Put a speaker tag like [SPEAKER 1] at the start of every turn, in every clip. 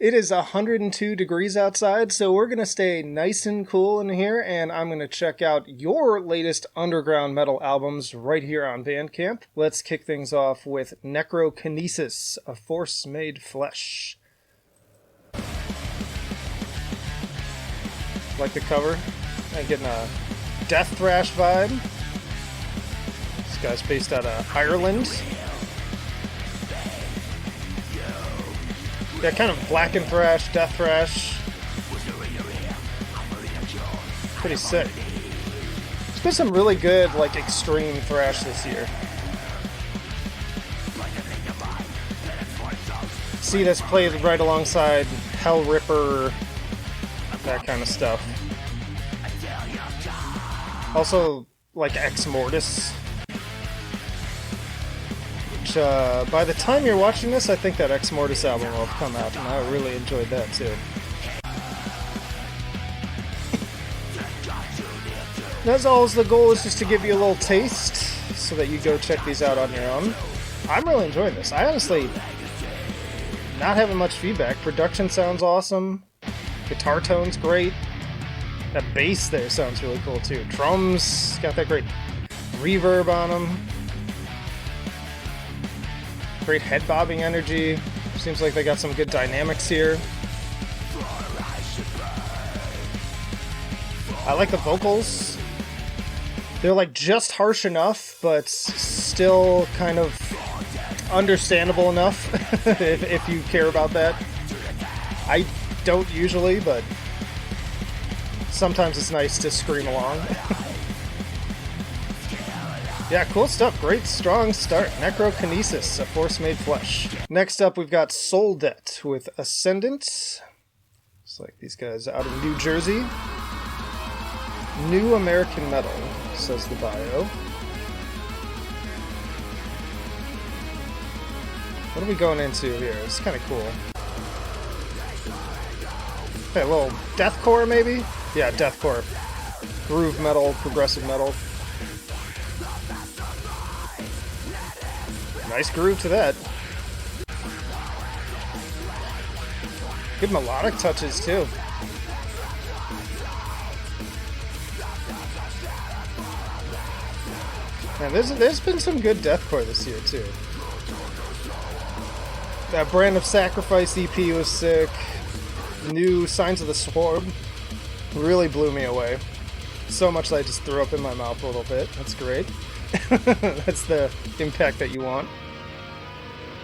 [SPEAKER 1] It is 102 degrees outside, so we're going to stay nice and cool in here, and I'm going to check out your latest underground metal albums right here on Bandcamp. Let's kick things off with Necrokinesis, A Force Made Flesh. Like the cover? I'm getting a death thrash vibe. This guy's based out of Ireland. Yeah, kind of black and thrash, death thrash. Pretty sick. There's been some really good, like, extreme thrash this year. See this played right alongside Hell Ripper, that kind of stuff. Also, like, Ex Mortis. By the time you're watching this, I think that Ex Mortis album will have come out, and I really enjoyed that too. And as always, the goal is just to give you a little taste, so that you go check these out on your own. I'm really enjoying this. I honestly, not having much feedback. Production sounds awesome. Guitar tone's great. That bass there sounds really cool too. Drums, got that great reverb on them. Great head bobbing energy. Seems like they got some good dynamics here. I like the vocals. They're like just harsh enough, but still kind of understandable enough if you care about that. I don't usually, but sometimes it's nice to scream along. Yeah, cool stuff. Great, strong start. Necrokinesis, A Force Made Flesh. Next up, we've got Soldet with Ascendant. Looks like these guys out of New Jersey. New American metal, says the bio. What are we going into here? It's kind of cool. Okay, a little deathcore, maybe? Yeah, deathcore. Groove metal, progressive metal. Nice groove to that. Good melodic touches, too. Man, there's been some good deathcore this year, too. That Brand of Sacrifice EP was sick. New Signs of the Sword really blew me away. So much that I just threw up in my mouth a little bit. That's great. That's the impact that you want.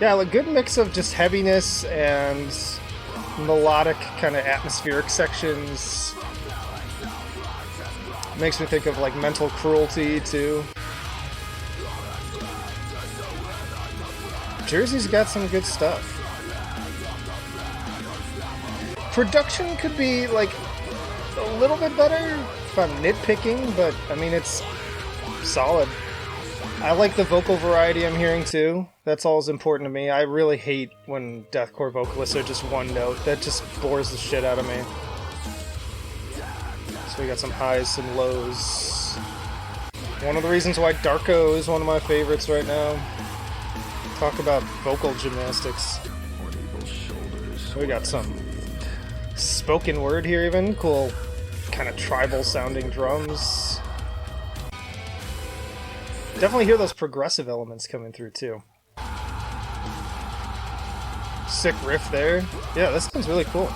[SPEAKER 1] Yeah, a good mix of just heaviness and melodic kind of atmospheric sections. Makes me think of like Mental Cruelty too. Jersey's got some good stuff. Production could be like a little bit better if I'm nitpicking, but I mean it's solid. I like the vocal variety I'm hearing too. That's always important to me. I really hate when deathcore vocalists are just one note. That just bores the shit out of me. So we got some highs, some lows. One of the reasons why Darko is one of my favorites right now. Talk about vocal gymnastics. We got some spoken word here even. Cool kind of tribal sounding drums. Definitely hear those progressive elements coming through too. Sick riff there. Yeah, this sounds really cool.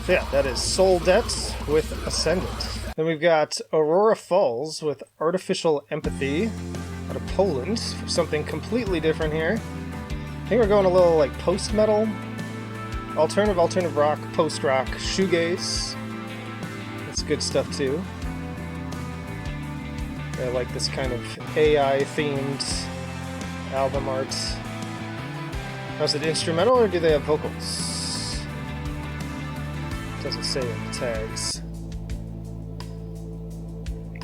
[SPEAKER 1] So yeah, that is Soldet with Ascendant. Then we've got Aurora Falls with Artificial Empathy out of Poland for something completely different here. I think we're going a little like post-metal, alternative rock, post-rock, shoegaze. That's good stuff too. I like this kind of AI-themed album art. Is it instrumental or do they have vocals? Doesn't say in the tags.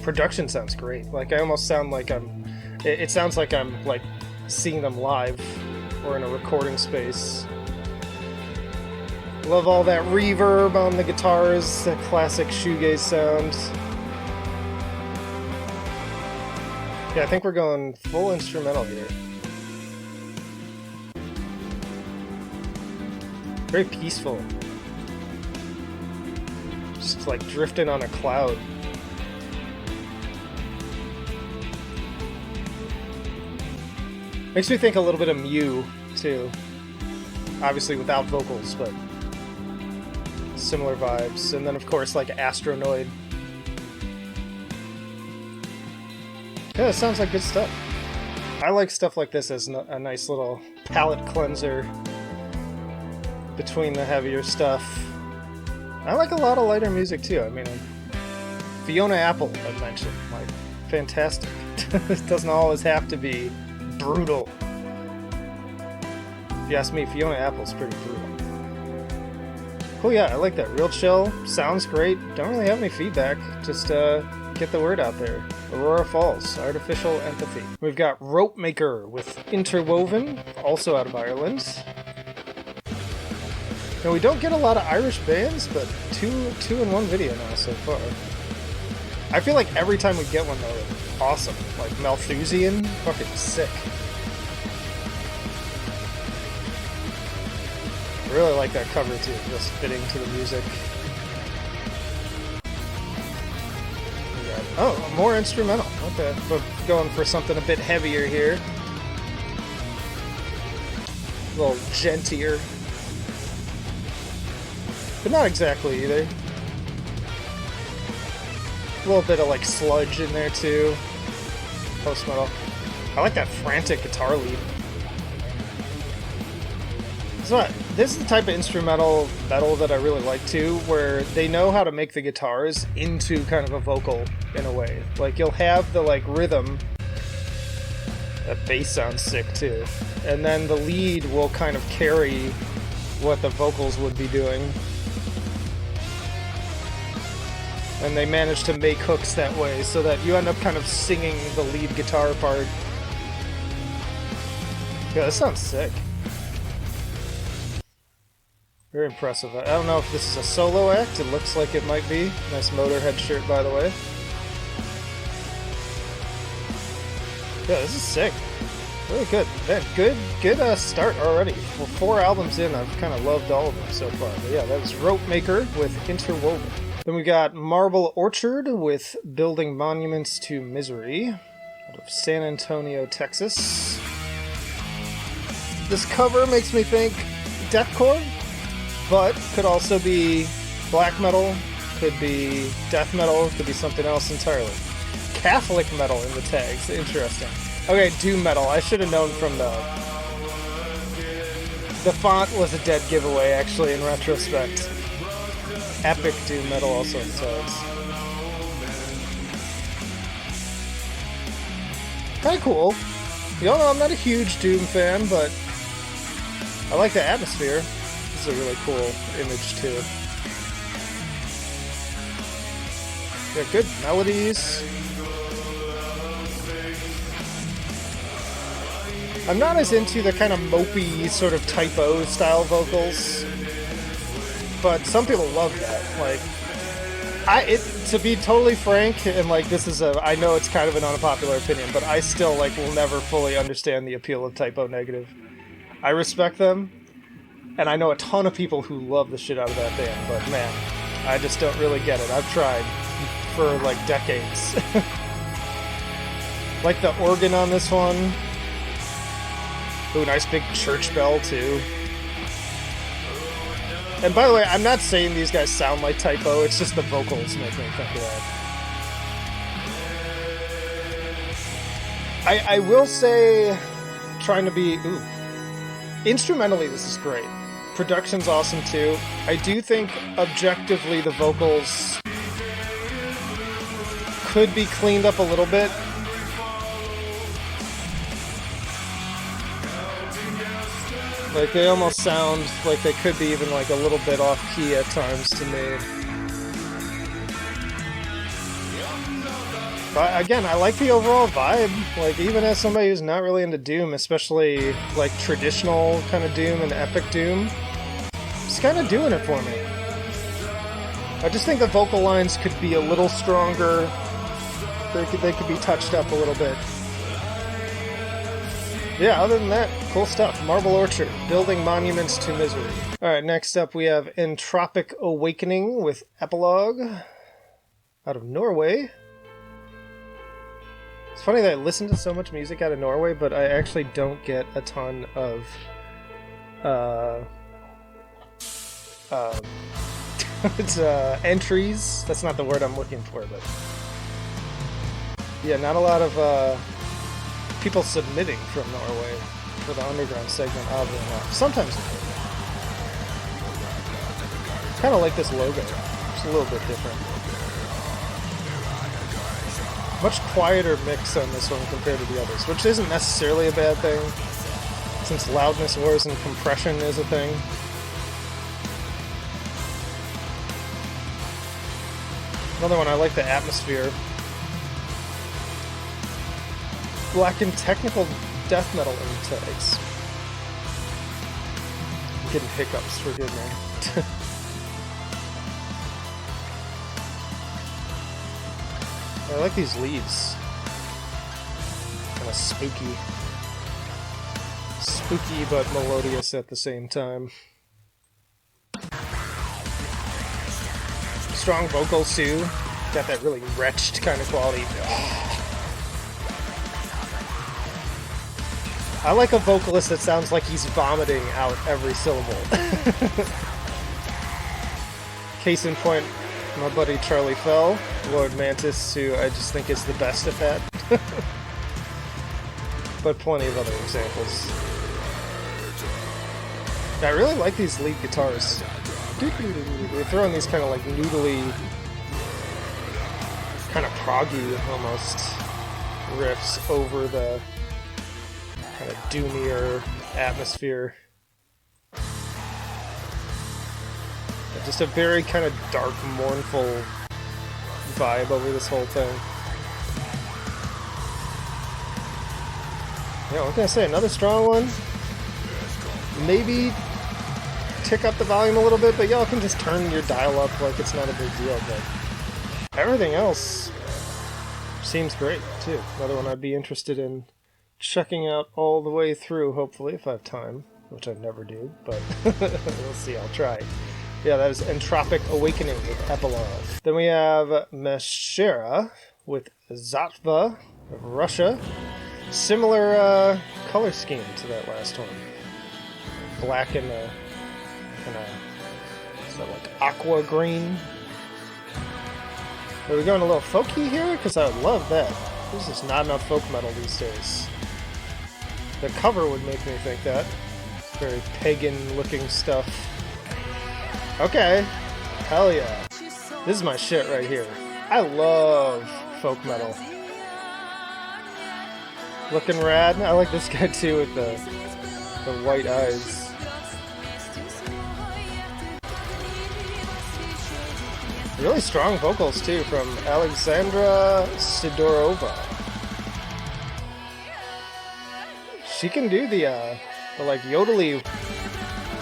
[SPEAKER 1] Production sounds great. Like I almost sound like it sounds like I'm like seeing them live or in a recording space. Love all that reverb on the guitars, that classic shoegaze sound. Yeah, I think we're going full instrumental here. Very peaceful. Just like drifting on a cloud. Makes me think a little bit of Mew, too. Obviously without vocals, but similar vibes. And then, of course, like Astronoid. Yeah, it sounds like good stuff. I like stuff like this as a nice little palate cleanser between the heavier stuff. I like a lot of lighter music, too. I mean, Fiona Apple, I mentioned. Like, fantastic. It doesn't always have to be brutal. If you ask me, Fiona Apple's pretty brutal. Cool, yeah, I like that. Real chill, sounds great. Don't really have any feedback. Just get the word out there. Aurora Falls, Artificial Empathy. We've got Rope Maker with Interwoven, also out of Ireland. Now we don't get a lot of Irish bands, but two in one video now so far. I feel like every time we get one though, it's awesome. Like Malthusian, fucking sick. I really like that cover too, just fitting to the music. Oh, more instrumental. Okay, we're going for something a bit heavier here. A little gentier. But not exactly either. A little bit of like sludge in there too. Post-metal. I like that frantic guitar lead. This is the type of instrumental metal that I really like too, where they know how to make the guitars into kind of a vocal in a way. Like you'll have the like rhythm. That bass sounds sick too. And then the lead will kind of carry what the vocals would be doing. And they manage to make hooks that way so that you end up kind of singing the lead guitar part. Yeah, that sounds sick. Very impressive. I don't know if this is a solo act. It looks like it might be. Nice Motorhead shirt, by the way. Yeah, this is sick. Really good. Man, good start already. Well, 4 albums in, I've kind of loved all of them so far. But yeah, that was Rope Maker with Interwoven. Then we got Marble Orchard with Building Monuments to Misery out of San Antonio, Texas. This cover makes me think deathcore, but could also be black metal, could be death metal, could be something else entirely. Catholic metal in the tags, interesting. Okay, doom metal, I should have known from the font was a dead giveaway actually in retrospect. Epic doom metal also in tags. Kinda cool. Y'all know I'm not a huge doom fan, but I like the atmosphere. This is a really cool image too. Yeah, good melodies. I'm not as into the kind of mopey sort of typo style vocals, but some people love that. Like, to be totally frank, and like this is I know it's kind of an unpopular opinion, but I still like will never fully understand the appeal of typo negative. I respect them, and I know a ton of people who love the shit out of that band, but man, I just don't really get it. I've tried for like decades. Like the organ on this one. Ooh, nice big church bell too. And by the way, I'm not saying these guys sound like typo, it's just the vocals make me think of that. I will say, trying to be, instrumentally this is great. Production's awesome too. I do think objectively the vocals could be cleaned up a little bit. Like, they almost sound like they could be even like a little bit off key at times to me. But again, I like the overall vibe. Like, even as somebody who's not really into Doom, especially like traditional kind of Doom and epic Doom, it's kind of doing it for me. I just think the vocal lines could be a little stronger. They could be touched up a little bit. Yeah, other than that, cool stuff. Marble Orchard, building monuments to misery. Alright, next up we have Entropic Awakening with Epilogue out of Norway. It's funny that I listen to so much music out of Norway, but I actually don't get a ton of it's entries. That's not the word I'm looking for, but yeah, not a lot of people submitting from Norway for the underground segment, oddly enough. Sometimes kind of like this logo. It's a little bit different. Much quieter mix on this one compared to the others, which isn't necessarily a bad thing, since loudness wars and compression is a thing. Another one, I like the atmosphere. Black and technical death metal intakes. I'm getting hiccups, forgive me. I like these leads. Kind of spooky. Spooky but melodious at the same time. Strong vocals too. Got that really wretched kind of quality. I like a vocalist that sounds like he's vomiting out every syllable. Case in point, my buddy Charlie Fell, Lord Mantis, who I just think is the best at that. But plenty of other examples. I really like these lead guitars. They throw in these kind of like noodly, kind of proggy almost riffs over the kind of doomier atmosphere. Just a very kind of dark, mournful vibe over this whole thing. Yeah, what can I say? Another strong one. Maybe tick up the volume a little bit, but y'all can just turn your dial up like it's not a big deal. But everything else seems great, too. Another one I'd be interested in checking out all the way through, hopefully, if I have time, which I never do, but we'll see, I'll try. Yeah, that is Entropic Awakening with Epilogue. Then we have Meshara with Zatva of Russia. Similar color scheme to that last one. Black and kind of, is that like aqua green? Are we going a little folky here? Because I would love that. There's just not enough folk metal these days. The cover would make me think that. Very pagan-looking stuff. Okay. Hell yeah. This is my shit right here. I love folk metal. Looking rad. I like this guy too with the white eyes. Really strong vocals too from Alexandra Sidorova. She can do the like yodely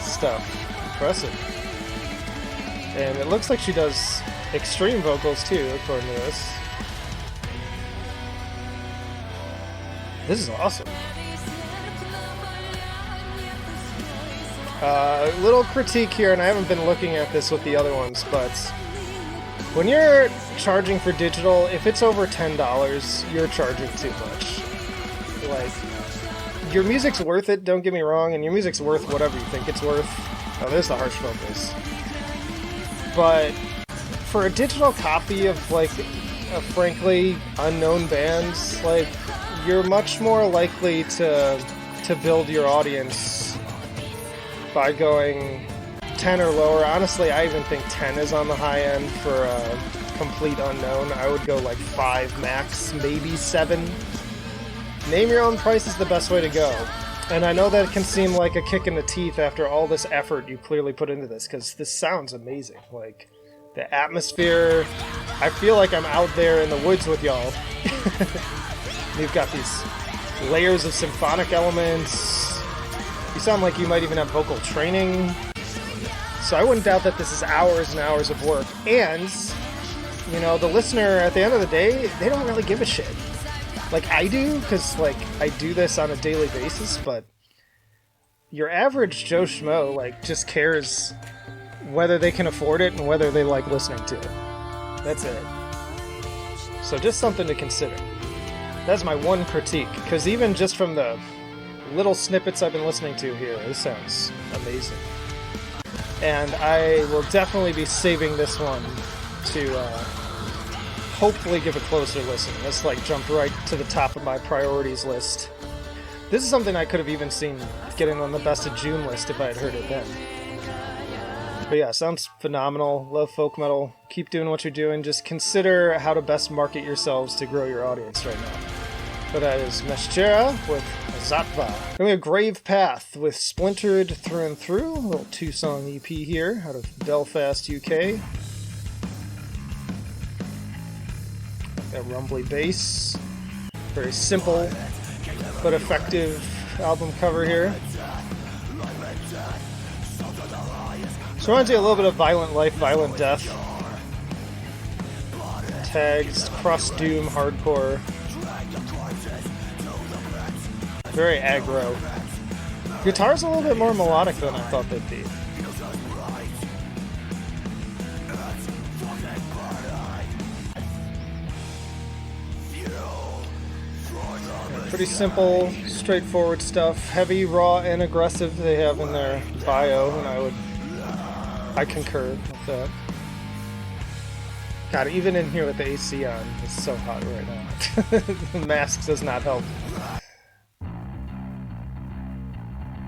[SPEAKER 1] stuff. Impressive. And it looks like she does extreme vocals too, according to this. This is awesome. Little critique here, and I haven't been looking at this with the other ones, but when you're charging for digital, if it's over $10, you're charging too much. Like, your music's worth it, don't get me wrong, and your music's worth whatever you think it's worth. Oh, there's the harsh vocals. But for a digital copy of, like, a frankly unknown bands, like, you're much more likely to build your audience by going 10 or lower. Honestly, I even think 10 is on the high end for a complete unknown. I would go like 5 max, maybe 7. Name your own price is the best way to go. And I know that it can seem like a kick in the teeth after all this effort you clearly put into this, because this sounds amazing. Like, the atmosphere, I feel like I'm out there in the woods with y'all. You've got these layers of symphonic elements. You sound like you might even have vocal training. So I wouldn't doubt that this is hours and hours of work. And, you know, the listener, at the end of the day, they don't really give a shit. Like I do, because like I do this on a daily basis, but your average Joe Schmo like just cares whether they can afford it and whether they like listening to it. That's it. So just something to consider. That's my one critique, because even just from the little snippets I've been listening to here, this sounds amazing. And I will definitely be saving this one to hopefully give a closer listen. This like jumped right to the top of my priorities list. This is something I could have even seen getting on the best of June list if I had heard it then. But yeah, sounds phenomenal. Love folk metal. Keep doing what you're doing. Just consider how to best market yourselves to grow your audience right now. But that is Meshara with Zatva. Then we have Gravepath with Splintered Through and Through. A little 2-song EP here out of Belfast, UK. That rumbly bass. Very simple but effective album cover here. So reminds me a little bit of Violent Life, Violent Death. Tags, cross-doom, hardcore. Very aggro. Guitar's a little bit more melodic than I thought they'd be. Pretty simple, straightforward stuff. Heavy, raw, and aggressive they have in their bio, and I concur with that. God, even in here with the AC on, it's so hot right now. The mask does not help.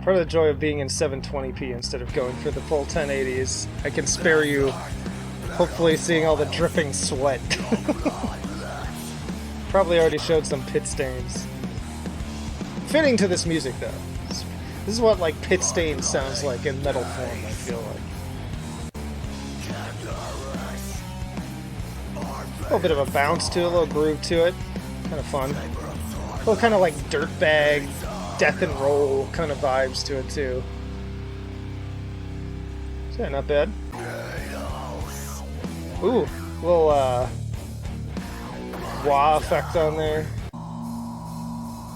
[SPEAKER 1] Part of the joy of being in 720p instead of going for the full 1080s, I can spare you, hopefully, seeing all the dripping sweat. Probably already showed some pit stains. Fitting to this music, though. This is what, like, pit stain sounds like in metal form, I feel like. A little bit of a bounce to it, a little groove to it. Kind of fun. A little kind of like dirtbag, death and roll kind of vibes to it, too. So, yeah, not bad. Ooh, little, wah effect on there.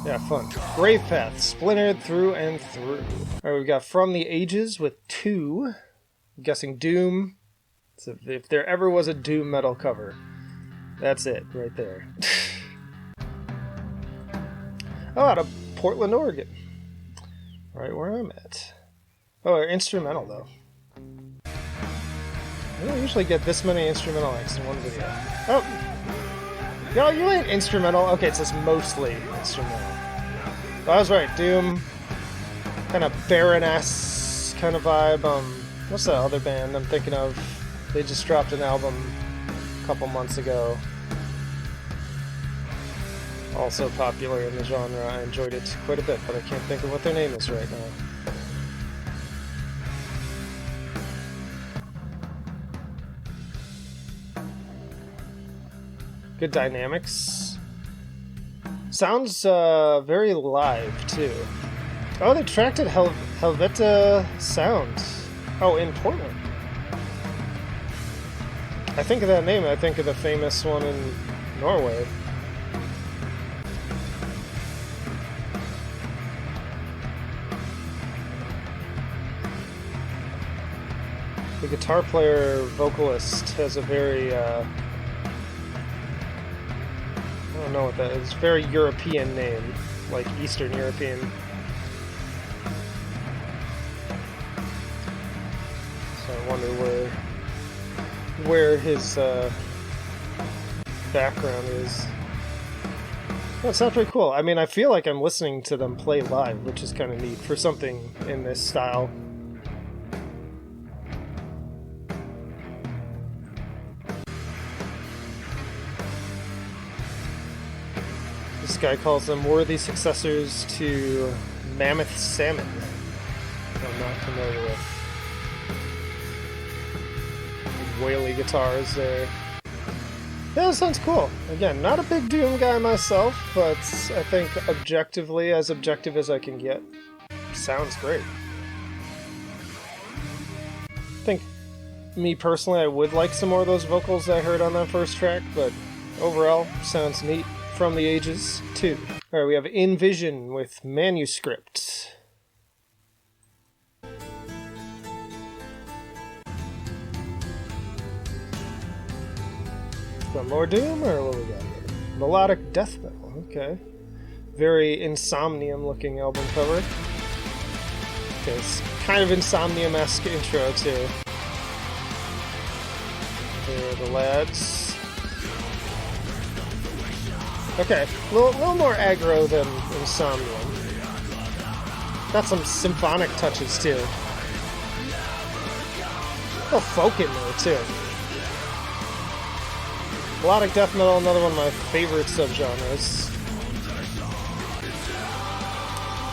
[SPEAKER 1] Yeah, fun. Gravepath, Splintered Through and Through. Alright, we've got From the Ages with 2. I'm guessing Doom. So if there ever was a Doom metal cover, that's it, right there. Oh, out of Portland, Oregon. Right where I'm at. Oh, they're instrumental, though. I don't usually get this many instrumental acts in one video. Oh! Yo, you ain't instrumental. Okay, it says mostly instrumental. But I was right, Doom. Kind of Baroness kind of vibe. What's that other band I'm thinking of? They just dropped an album a couple months ago. Also popular in the genre. I enjoyed it quite a bit, but I can't think of what their name is right now. Good dynamics. Sounds very live, too. Oh, they tracked at Helveta Sound. Oh, in Portland. I think of that name, I think of the famous one in Norway. The guitar player vocalist has a very I don't know what that is. Very European name, like Eastern European. So I wonder where his background is. That sounds pretty cool. I mean, I feel like I'm listening to them play live, which is kind of neat for something in this style. This guy calls them worthy successors to Mammoth Salmon, I'm not familiar with. Whaley guitars there. Yeah, that sounds cool. Again, not a big Doom guy myself, but I think objectively, as objective as I can get, sounds great. I think, me personally, I would like some more of those vocals I heard on that first track, but overall, sounds neat. from the Ages 2. Alright, we have Envision with Manuscript. Got more Doom, or what we got here? Melodic Death Metal, okay. Very Insomnium looking album cover. Okay, it's kind of Insomnium-esque intro too. There are the lads. Okay, a little more aggro than Insomnium. Got some symphonic touches too. A little folk in there too. Melodic death metal, another one of my favorite subgenres.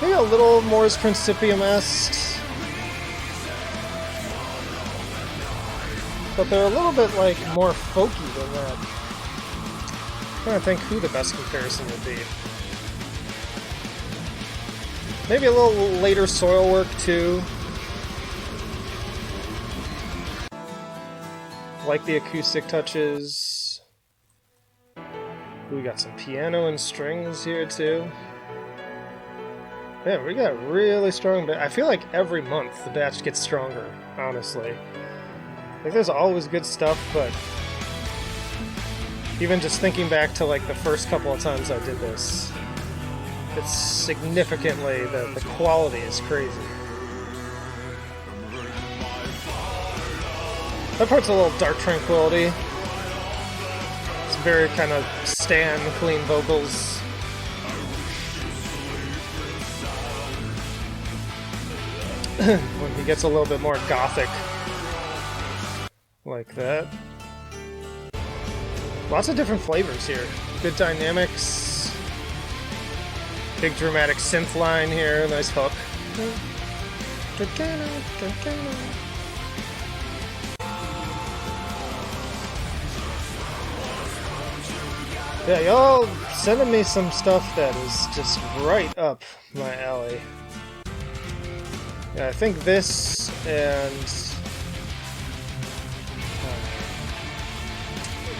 [SPEAKER 1] Maybe a little Mors Principium-esque, but they're a little bit like more folky than that. I'm trying to think who the best comparison would be. Maybe a little later Soilwork too. Like the acoustic touches. We got some piano and strings here too. Yeah, we got really strong. I feel like every month the batch gets stronger, honestly. Like there's always good stuff, but even just thinking back to like the first couple of times I did this, it's significantly, the quality is crazy. That part's a little Dark Tranquility. It's very kind of Stan, clean vocals. When he gets a little bit more gothic. Like that. Lots of different flavors here. Good dynamics. Big dramatic synth line here, nice hook. Yeah, y'all sending me some stuff that is just right up my alley. Yeah, I think this and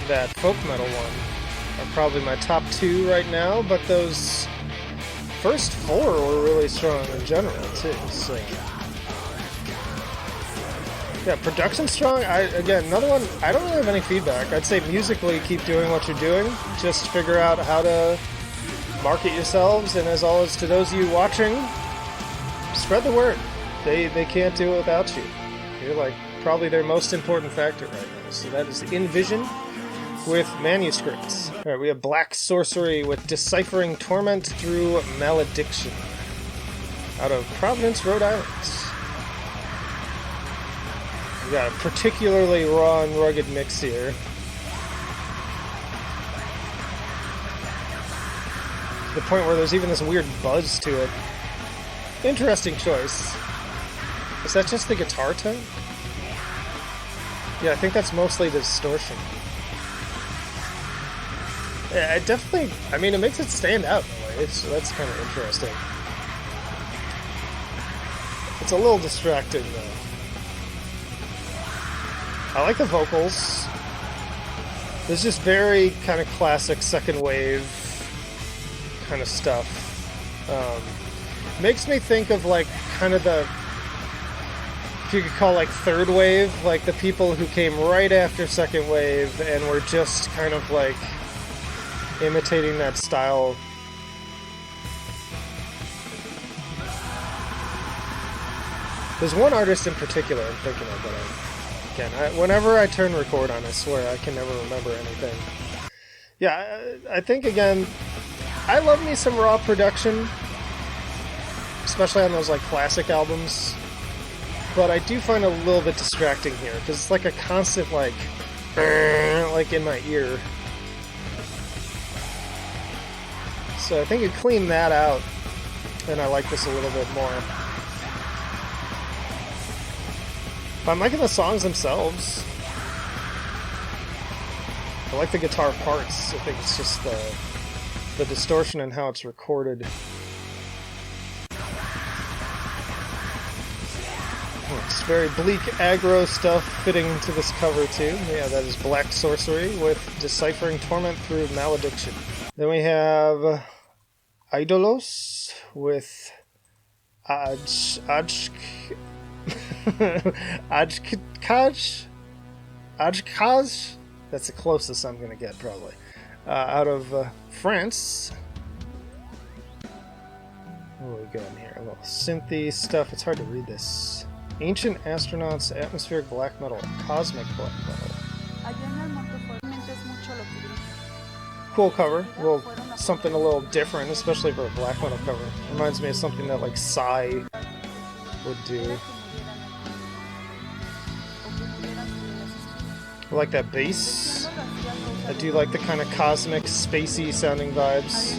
[SPEAKER 1] that folk metal one are probably my top two right now, but those first four were really strong in general too, so yeah, production strong. Again, another one, I don't really have any feedback. I'd say musically keep doing what you're doing, just figure out how to market yourselves, and as always to those of you watching, spread the word. They can't do it without you. You're like probably their most important factor right now. So that is Envision with Manuscripts. Alright, we have Black Sorcery with Deciphering Torment Through Malediction out of Providence, Rhode Island. We got a particularly raw and rugged mix here. To the point where there's even this weird buzz to it. Interesting choice. Is that just the guitar tone? Yeah, I think that's mostly the distortion. Yeah, it definitely, I mean, it makes it stand out in a way. That's kind of interesting. It's a little distracting, though. I like the vocals. There's just very kind of classic second wave kind of stuff. Makes me think of like kind of the, if you could call like third wave, like the people who came right after second wave and were just kind of like imitating that style. There's one artist in particular I'm thinking of, but whenever I turn record on, I swear I can never remember anything. Yeah, I think again, I love me some raw production, especially on those like classic albums, but I do find it a little bit distracting here because it's like a constant like in my ear. So I think you clean that out, and I like this a little bit more. But I'm liking the songs themselves. I like the guitar parts. I think it's just the distortion and how it's recorded. It's very bleak aggro stuff fitting into this cover too. Yeah, that is Black Sorcery with Deciphering Torment Through Malediction. Then we have Idolos with Ajkaj. That's the closest I'm gonna get, probably. Out of France. What are we got in here? A little synthy stuff. It's hard to read this. Ancient Astronauts, Atmospheric Black Metal, Cosmic Black Metal. Cool cover. Something a little different, especially for a black metal cover. Reminds me of something that like Psy would do. I like that bass. I do like the kind of cosmic, spacey sounding vibes.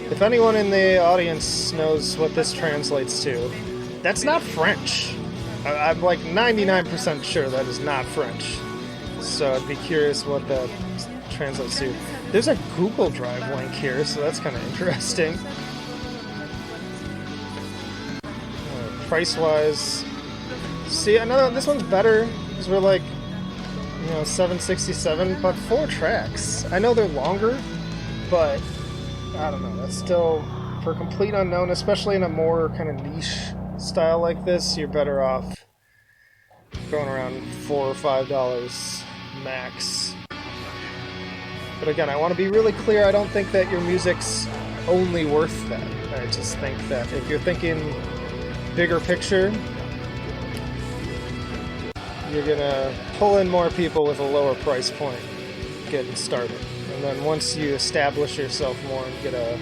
[SPEAKER 1] If anyone in the audience knows what this translates to, that's not French. I'm like 99% sure that is not French. So I'd be curious what that translates to. There's a Google Drive link here, so that's kind of interesting. Price-wise, see, this one's better because we're like, you know, $7.67, but 4 tracks. I know they're longer, but I don't know. That's still, for complete unknown, especially in a more kind of niche style like this, you're better off going around $4 or $5 max. But again, I want to be really clear. I don't think that your music's only worth that. I just think that if you're thinking bigger picture, you're gonna pull in more people with a lower price point getting started. And then once you establish yourself more and get a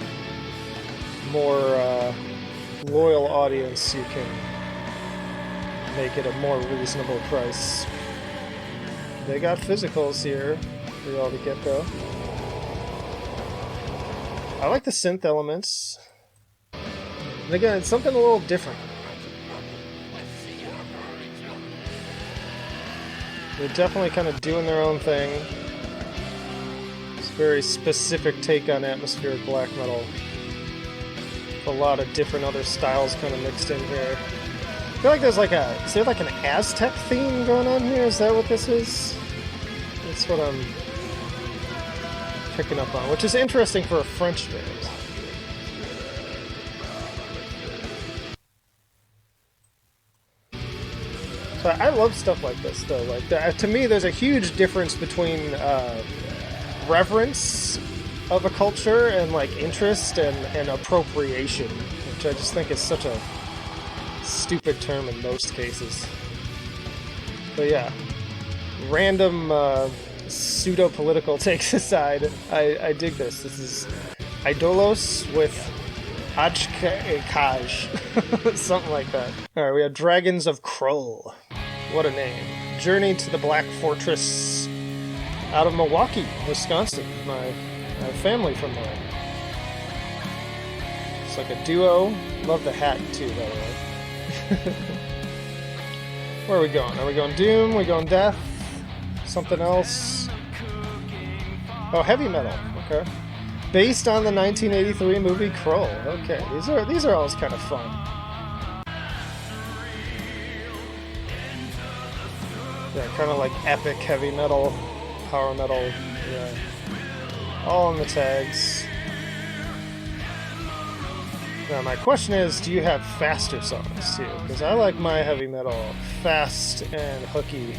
[SPEAKER 1] more loyal audience, you can make it a more reasonable price. They got physicals here for y'all to get though. I like the synth elements. And again, it's something a little different. They're definitely kind of doing their own thing. It's a very specific take on atmospheric black metal. A lot of different other styles kind of mixed in here. I feel like there's like is there like an Aztec theme going on here? Is that what this is? That's what I'm picking up on, which is interesting for a French band. So I love stuff like this, though. Like to me, there's a huge difference between reverence of a culture and like interest and appropriation, which I just think is such a stupid term in most cases. But yeah, random pseudo-political takes aside, I dig this. This is Idolos with Ajkaj. Something like that. Alright, we have Dragons of Kroll. What a name. Journey to the Black Fortress out of Milwaukee, Wisconsin. My family from there. It's like a duo. Love the hat too, by the way. Where are we going? Are we going Doom? Are we going Death? Something else? Oh, heavy metal. Okay. Based on the 1983 movie Kroll. Okay, these are always kind of fun. Yeah, kind of like epic heavy metal, power metal. Yeah, all on the tags. Now my question is, do you have faster songs too? Because I like my heavy metal fast and hooky.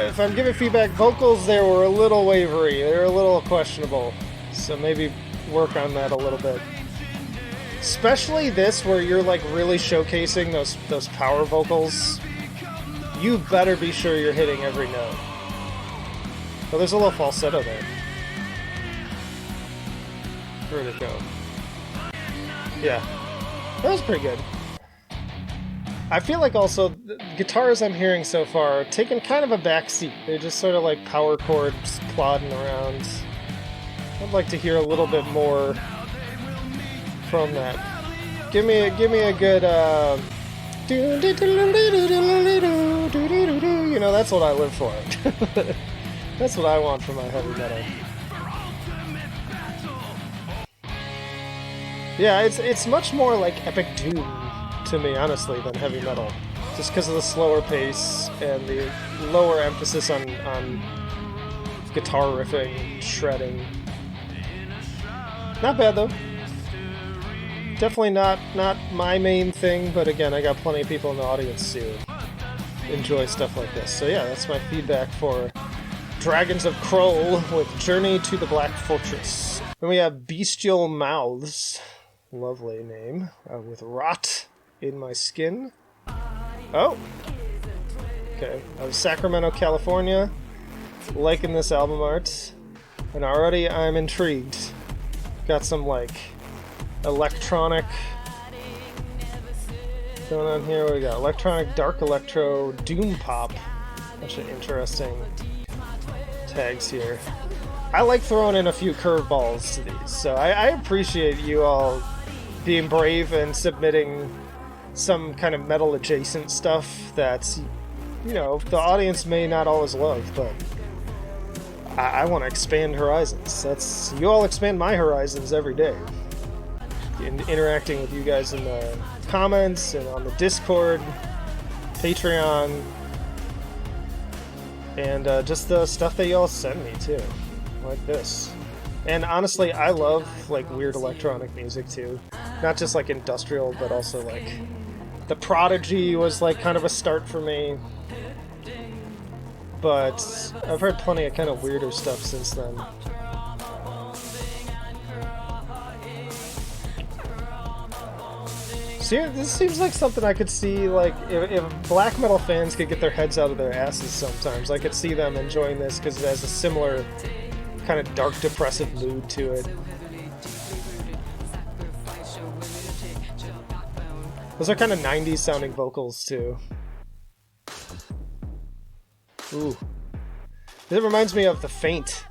[SPEAKER 1] If I'm giving feedback, vocals there were a little wavery. They were a little questionable. So maybe work on that a little bit. Especially this, where you're like really showcasing those power vocals. You better be sure you're hitting every note. Oh, there's a little falsetto there. Where'd it go? Yeah. That was pretty good. I feel like also the guitars I'm hearing so far are taking kind of a back seat. They're just sort of like power chords plodding around. I'd like to hear a little bit more from that. Give me a good you know, that's what I live for. That's what I want from my heavy metal. Yeah, it's much more like epic doom to me, honestly, than heavy metal. just because of the slower pace and the lower emphasis on guitar riffing, shredding. Not bad though. Definitely not my main thing, but again, I got plenty of people in the audience who enjoy stuff like this. So yeah, that's my feedback for Dragons of Kroll with Journey to the Black Fortress. Then we have Beastial Mouths, lovely name, with Rot in My Skin. Oh! Okay, out of Sacramento, California, liking this album art, and already I'm intrigued. Got some, like, electronic going on here. We got electronic, dark electro, doom pop. Bunch of interesting tags here. I like throwing in a few curveballs to these, so I appreciate you all being brave and submitting some kind of metal adjacent stuff that's, you know, the audience may not always love, but I want to expand horizons. That's, you all expand my horizons every day. Interacting with you guys in the comments and on the Discord, Patreon, and just the stuff that y'all send me too, like this. And honestly, I love like weird electronic music too, not just like industrial, but also like The Prodigy was like kind of a start for me. But I've heard plenty of kind of weirder stuff since then. See, this seems like something I could see, like, if black metal fans could get their heads out of their asses sometimes, I could see them enjoying this because it has a similar kind of dark, depressive mood to it. Those are kind of 90s sounding vocals, too. Ooh. It reminds me of The Faint.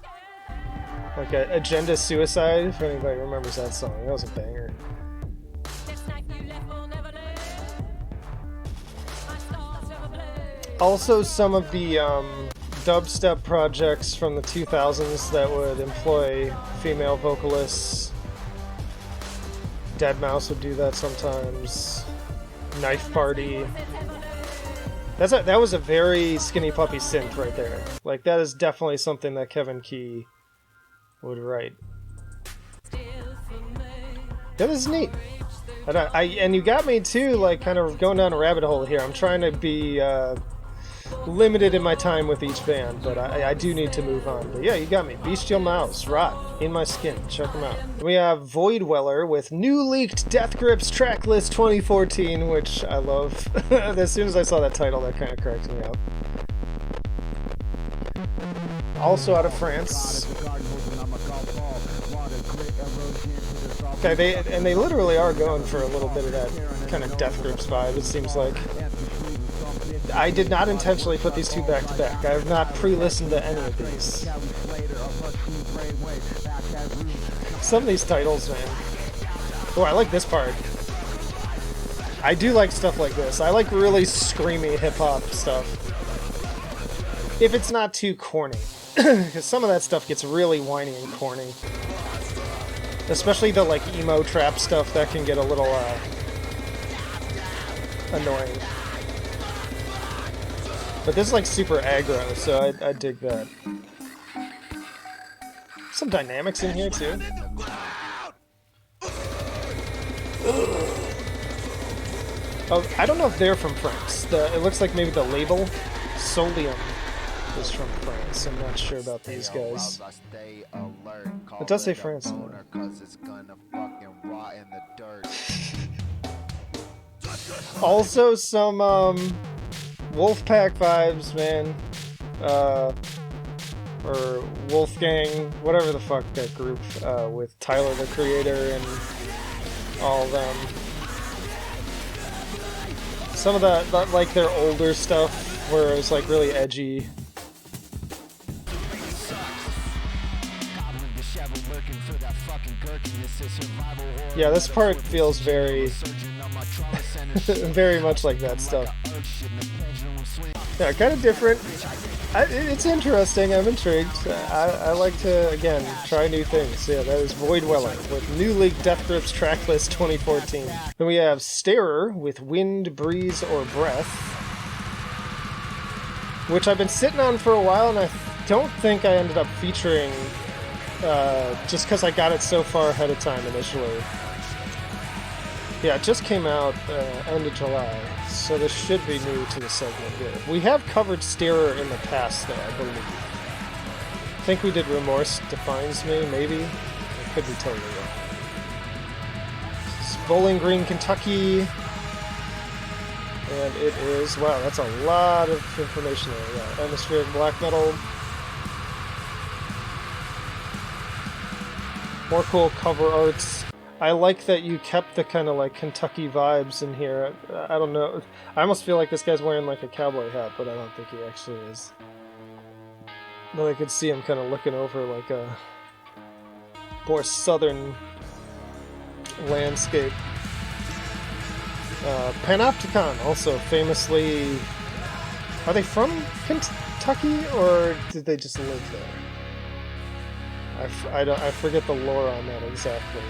[SPEAKER 1] Like Agenda Suicide, if anybody remembers that song. That was a banger. Also, some of the dubstep projects from the 2000s that would employ female vocalists. Deadmau5 would do that sometimes. Knife Party. That was a very Skinny Puppy synth right there. Like, that is definitely something that Kevin Key would write. That is neat. And you got me too, like, kind of going down a rabbit hole here. I'm trying to be limited in my time with each band, but I do need to move on. But yeah, you got me. Beastial Mouths, Rot in My Skin. Check them out. We have Void Weller with new leaked Death Grips tracklist 2014, which I love. As soon as I saw that title, that kind of cracked me up. Also out of France. Okay, they literally are going for a little bit of that kind of Death Grips vibe, it seems like. I did not intentionally put these two back to back. I have not pre-listened to any of these. Some of these titles, man. Oh, I like this part. I do like stuff like this. I like really screamy hip-hop stuff. If it's not too corny. Because some of that stuff gets really whiny and corny. Especially the, like, emo trap stuff that can get a little, annoying. But this is like super aggro, so I dig that. Some dynamics in here too. Oh, I don't know if they're from France. It looks like maybe the label Solium is from France. I'm not sure about these guys. It does say France though. Also some Wolfpack vibes, man. Or Wolfgang, whatever the fuck that group with Tyler the Creator and all of them. Some of that, like their older stuff, where it was like really edgy. Yeah, this part feels very, very much like that stuff. Yeah, kind of different. It's interesting. I'm intrigued. I like to, again, try new things. Yeah, that is Void Weller with New League Death Grips Tracklist 2014. Then we have Stairer with Wind, Breeze, or Breath. which I've been sitting on for a while, and I don't think I ended up featuring just because I got it so far ahead of time initially. Yeah, it just came out end of July, so this should be new to the segment here. We have covered Stairer in the past, though, I believe. I think we did Remorse Defines Me, maybe? I could be totally wrong. It's Bowling Green, Kentucky. And it is, wow, that's a lot of information there. Yeah, atmospheric black metal. More cool cover arts. I like that you kept the kind of like Kentucky vibes in here. I don't know. I almost feel like this guy's wearing like a cowboy hat, but I don't think he actually is. But I could see him kind of looking over like a more southern landscape. Panopticon, also famously... Are they from Kentucky, or did they just live there? I forget the lore on that exactly.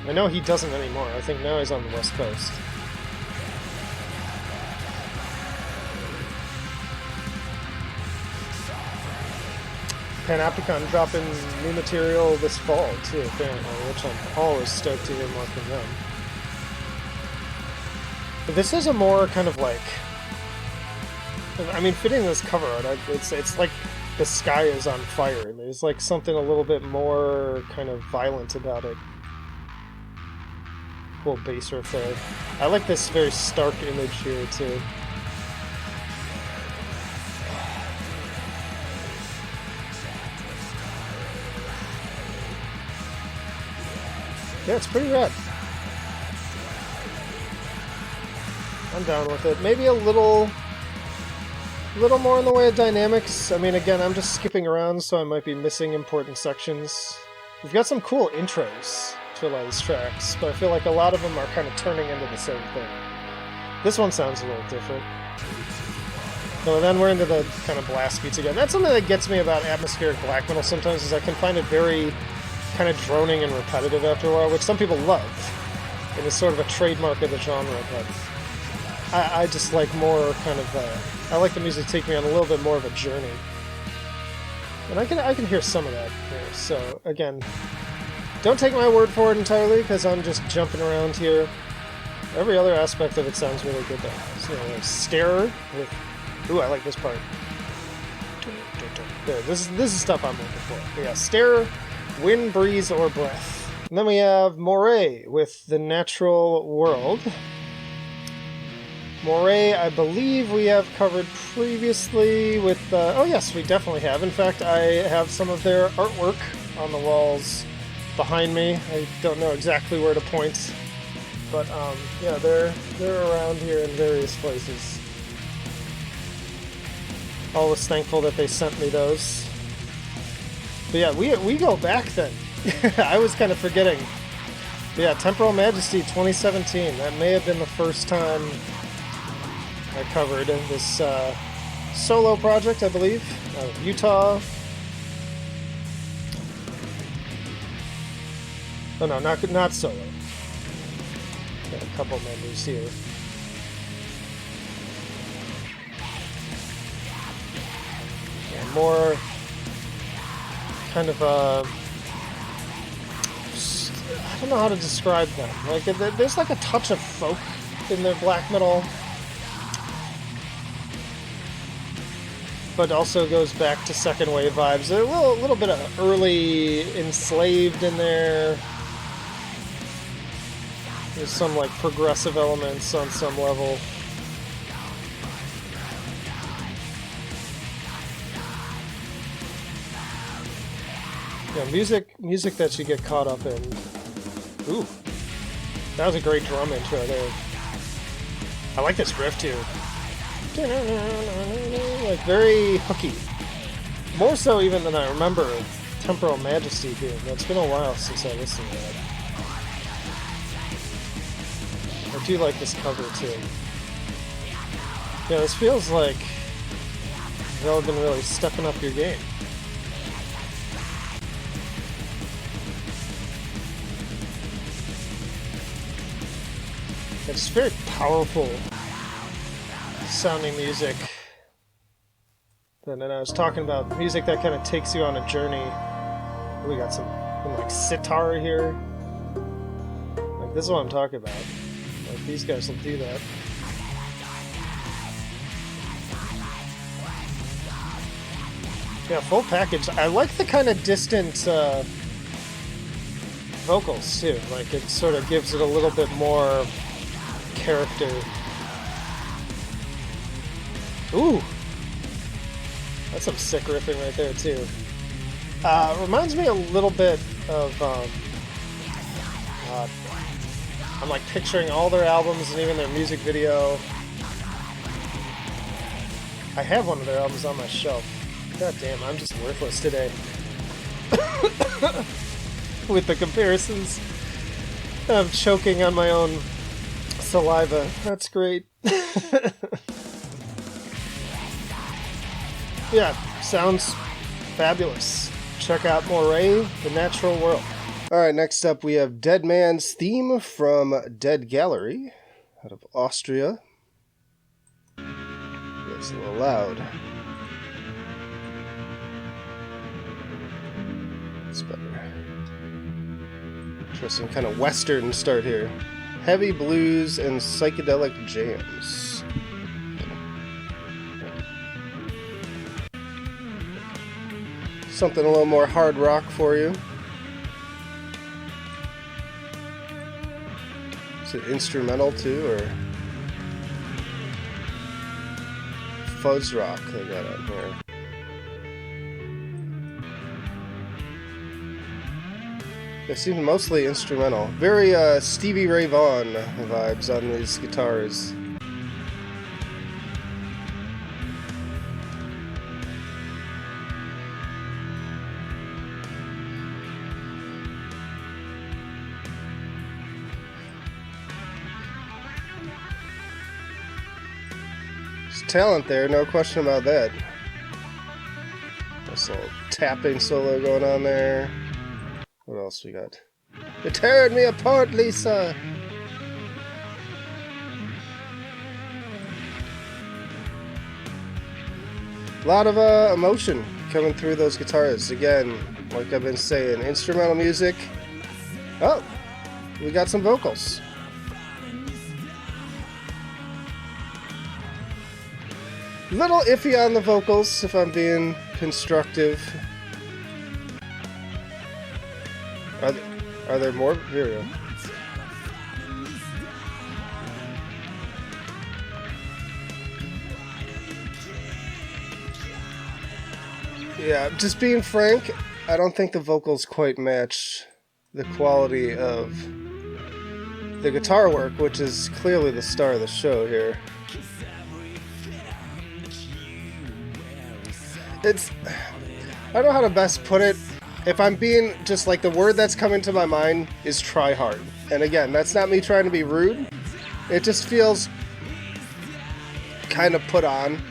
[SPEAKER 1] I know he doesn't anymore. I think now he's on the West Coast. Panopticon dropping new material this fall, too, apparently, which I'm always stoked to hear more from them. But this is a more kind of like... I mean, fitting this cover art, it's like the sky is on fire. There's like something a little bit more kind of violent about it. Cool bass riff there. I like this very stark image here, too. Yeah, it's pretty rad. I'm down with it. Maybe a little more in the way of dynamics. I mean, again, I'm just skipping around, so I might be missing important sections. We've got some cool intros to a lot of these tracks, but I feel like a lot of them are kind of turning into the same thing. This one sounds a little different. So then we're into the kind of blast beats again. That's something that gets me about atmospheric black metal sometimes, is I can find it very kind of droning and repetitive after a while, which some people love. It is sort of a trademark of the genre, but I just like more kind of, I like the music to take me on a little bit more of a journey. And I can hear some of that here, so again, don't take my word for it entirely, because I'm just jumping around here. Every other aspect of it sounds really good though. So, Stairer with, ooh, I like this part. There, this is stuff I'm looking for. But yeah, Stairer, Wind, Breeze, or Breath. And then we have Moray with The Natural World. Moray, I believe we have covered previously with... oh yes, we definitely have. In fact, I have some of their artwork on the walls behind me. I don't know exactly where to point. But, yeah, they're around here in various places. Always thankful that they sent me those. But yeah, we go back then. I was kind of forgetting. But yeah, Temporal Majesty 2017. That may have been the first time I covered this solo project, I believe, out of Utah. Oh no, not solo. Got a couple members here. Yeah, more kind of I don't know how to describe them. Like there's like a touch of folk in their black metal, but also goes back to second wave vibes. A little bit of early Enslaved in there. There's some like progressive elements on some level. Yeah, music that you get caught up in. Ooh, that was a great drum intro there. I like this riff too. Like very hooky. More so even than I remember Temporal Majesty being. It's been a while since I listened to that. I do like this cover too. Yeah, this feels like y'all have been really stepping up your game. It's very powerful sounding music. And then I was talking about music that kind of takes you on a journey. We got some like sitar here. Like this is what I'm talking about. Like these guys will do that. Yeah, full package. I like the kind of distant vocals too. Like it sort of gives it a little bit more character. Ooh! That's some sick riffing right there too. Reminds me a little bit of I'm like picturing all their albums and even their music video. I have one of their albums on my shelf. God damn, I'm just worthless today. With the comparisons. I'm choking on my own saliva. That's great. Yeah, sounds fabulous. Check out Moray, The Natural World. Alright, next up we have Dead Man's Theme from Dead Gallery out of Austria. It's a little loud. It's better. Interesting kind of western start here. Heavy blues and psychedelic jams. Something a little more hard rock for you. Is it instrumental too, or fuzz rock they got on here? It seems mostly instrumental. Very Stevie Ray Vaughan vibes on these guitars. There's talent there, no question about that. This little tapping solo going on there. What else we got? You teared me apart, Lisa! A lot of emotion coming through those guitars. Again, like I've been saying, instrumental music. Oh, we got some vocals. Little iffy on the vocals, if I'm being constructive. Are there more? Here we go. Yeah, just being frank, I don't think the vocals quite match the quality of the guitar work, which is clearly the star of the show here. I don't know how to best put it. If I'm being just like, the word that's coming to my mind is try hard. And again, that's not me trying to be rude. It just feels kind of put on.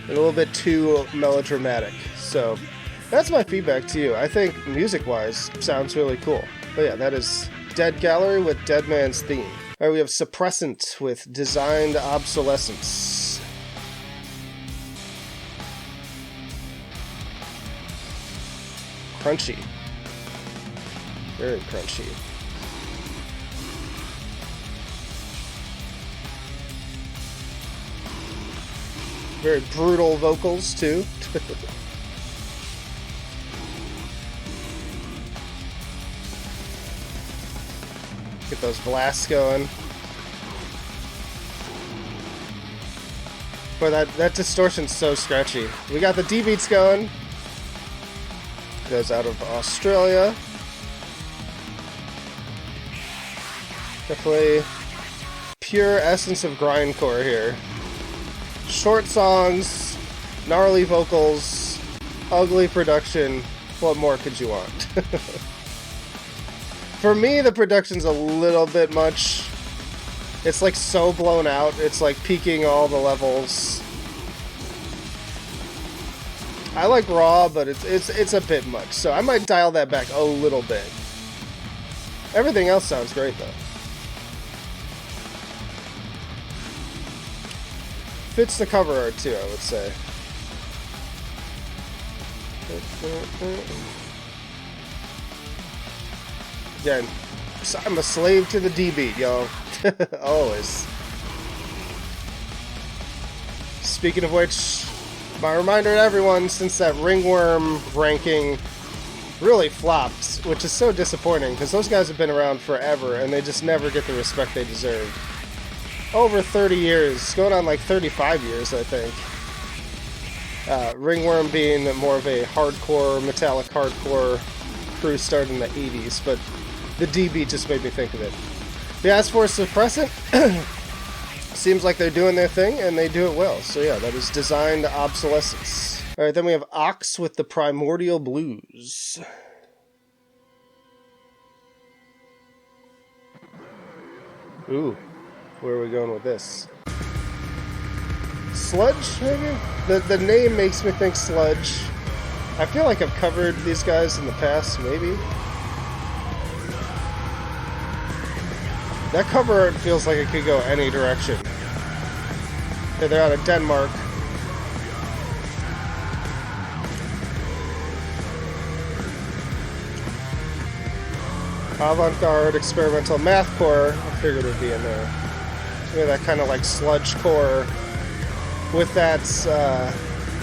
[SPEAKER 1] A little bit too melodramatic. So that's my feedback to you. I think music-wise, sounds really cool. But yeah, that is Dead Gallery with Dead Man's Theme. Alright, we have Suppressant with Designed Obsolescence. Crunchy. Very crunchy. Very brutal vocals, too. Get those blasts going. Boy, that distortion's so scratchy. We got the D beats going. Goes out of Australia. Definitely pure essence of grindcore here. Short songs, gnarly vocals, ugly production. What more could you want? For me, the production's a little bit much. It's like so blown out. It's like peaking all the levels. I like raw, but it's a bit much, so I might dial that back a little bit. Everything else sounds great, though. fits the cover art too, I would say. Again, I'm a slave to the D beat, yo. Always. Speaking of which, my reminder to everyone, since that ringworm ranking really flopped, which is so disappointing, because those guys have been around forever, and they just never get the respect they deserve. Over 30 years, going on like 35 years, I think. Ringworm being more of a hardcore, metallic hardcore crew started in the 80s, but the D beat just made me think of it. Yeah, as for suppressant, seems like they're doing their thing, and they do it well. So yeah, that is designed obsolescence. Alright, then we have Ox with the Primordial Blues. Ooh, where are we going with this? Sludge, maybe? The name makes me think sludge. I feel like I've covered these guys in the past, maybe. That cover art feels like it could go any direction. Yeah, they're out of Denmark. Avant-garde, experimental mathcore, I figured would be in there. Maybe that kind of like sludge core with that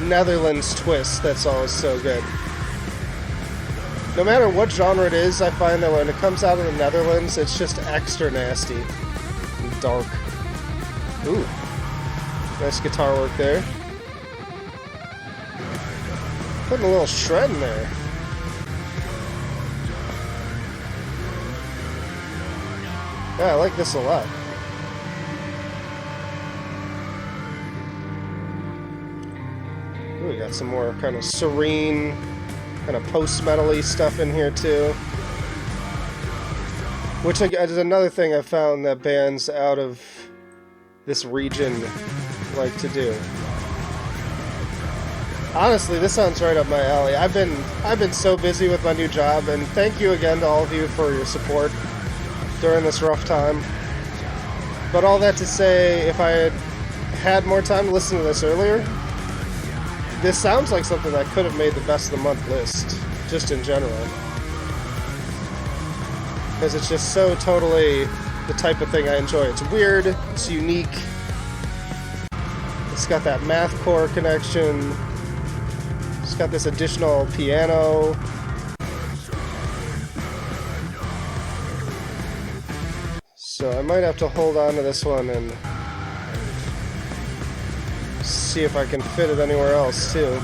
[SPEAKER 1] Netherlands twist that's always so good. No matter what genre it is, I find that when it comes out of the Netherlands, it's just extra nasty and dark. Ooh. Nice guitar work there. Putting a little shred in there. Yeah, I like this a lot. Ooh, we got some more kind of serene, kind of post-metal-y stuff in here too. Which is another thing I found that bands out of this region like to do. Honestly, this sounds right up my alley. I've been so busy with my new job, and thank you again to all of you for your support during this rough time. But all that to say, if I had more time to listen to this earlier, this sounds like something that could have made the best of the month list, just in general. Because it's just so totally the type of thing I enjoy. It's weird, it's unique, it's got that mathcore connection, it's got this additional piano. So I might have to hold on to this one and see if I can fit it anywhere else too.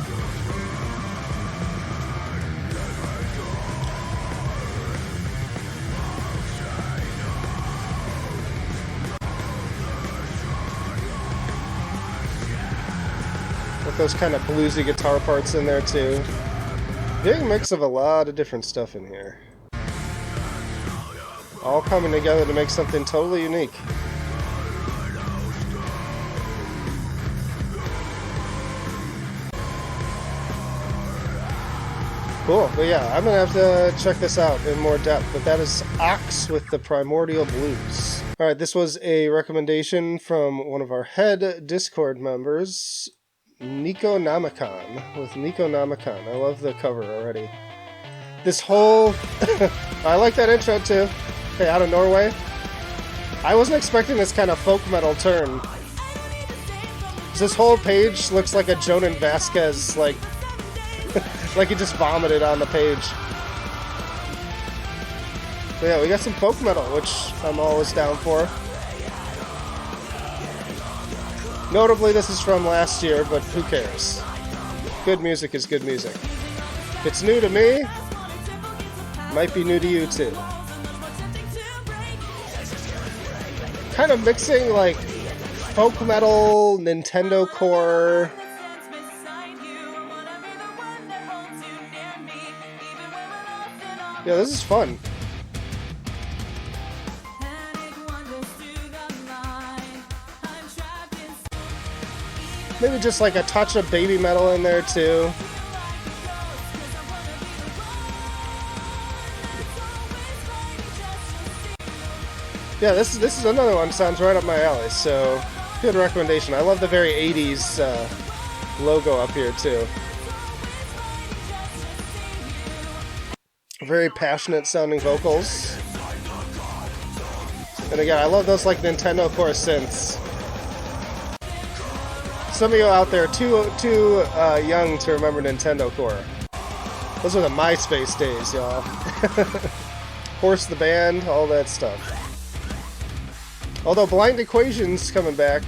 [SPEAKER 1] With those kind of bluesy guitar parts in there too. Big mix of a lot of different stuff in here. All coming together to make something totally unique. Cool, but yeah, I'm gonna have to check this out in more depth, but that is Ox with the Primordial Blues. Alright, this was a recommendation from one of our head Discord members, Necronomicon, with Necronomicon. I love the cover already. This whole... I like that intro too. Hey, out of Norway. I wasn't expecting this kind of folk metal turn. This whole page looks like a Jonan Vasquez, like he just vomited on the page. So yeah, we got some folk metal, which I'm always down for. Notably, this is from last year, but who cares? Good music is good music. If it's new to me, might be new to you too. Kind of mixing like folk metal, Nintendo core. Yeah, this is fun. Maybe just like a touch of baby metal in there too. Yeah, this is another one that sounds right up my alley, so Good recommendation. I love the very 80s logo up here, too. Very passionate sounding vocals. And again, I love those like Nintendo Core synths. Some of you out there too young to remember Nintendo Core. Those are the MySpace days, y'all. Horse the Band, all that stuff. Although Blind Equation's coming back.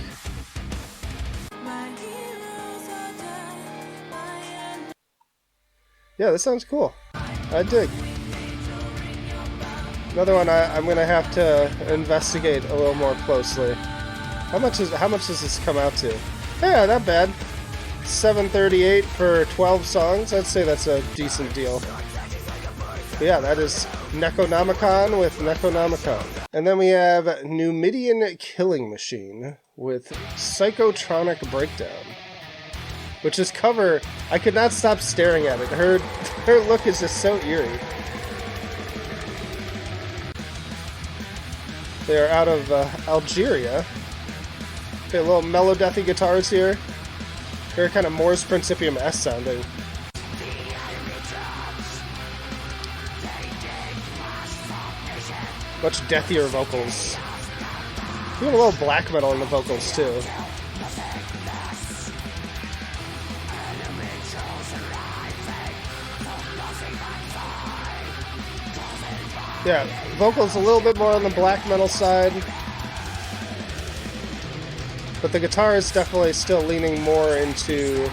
[SPEAKER 1] Yeah, this sounds cool. I dig. Another one I'm gonna have to investigate a little more closely. How much does this come out to? Yeah, not bad. $7.38 for 12 songs. I'd say that's a decent deal. But yeah, that is Necronomicon with Necronomicon. And then we have New Midian Killing Machine with Psychotronic Breakdown. Which is cover, I could not stop staring at it. Her look is just so eerie. They're out of Algeria. Okay, little melodethy guitars here. Very kind of Mors Principium-esque sounding. Much deathier vocals. Even a little black metal in the vocals too. Yeah, vocals a little bit more on the black metal side. But the guitar is definitely still leaning more into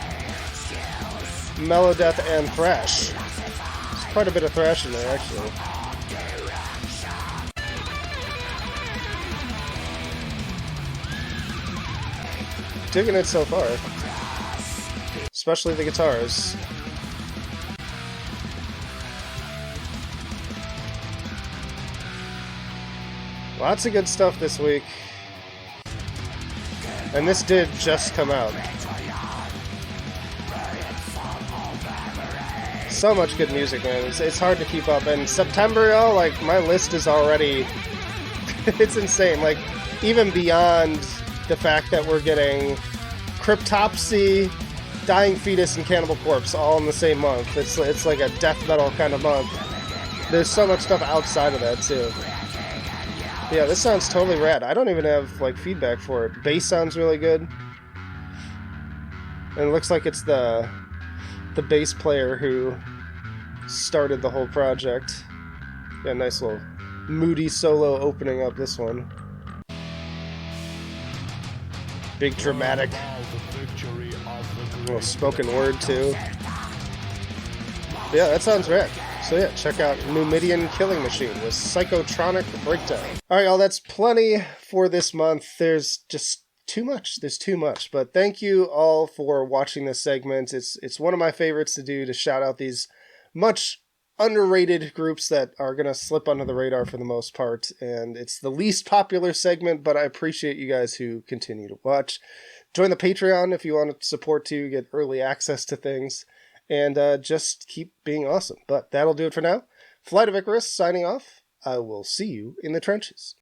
[SPEAKER 1] melodeath and thrash. There's quite a bit of thrash in there, actually. Digging it so far. Especially the guitars. Lots of good stuff this week. And this did just come out. So much good music, man. It's hard to keep up. And September, y'all, like, my list is already... it's insane. Like, even beyond the fact that we're getting Cryptopsy, Dying Fetus, and Cannibal Corpse all in the same month. It's like a death metal kind of month. There's so much stuff outside of that, too. Yeah, this sounds totally rad. I don't even have, like, feedback for it. Bass sounds really good. And it looks like it's the bass player who started the whole project. Yeah, nice little moody solo opening up this one. Big dramatic little spoken word, too. Yeah, that sounds rad. So yeah, check out New Midian Killing Machine with Psychotronic Breakdown. Alright, y'all, that's plenty for this month. There's just too much. There's too much. But thank you all for watching this segment. It's one of my favorites to do, to shout out these much underrated groups that are going to slip under the radar for the most part. And it's the least popular segment, but I appreciate you guys who continue to watch. Join the Patreon if you want to support too, get early access to things. And just keep being awesome. But that'll do it for now. Flight of Icarus signing off. I will see you in the trenches.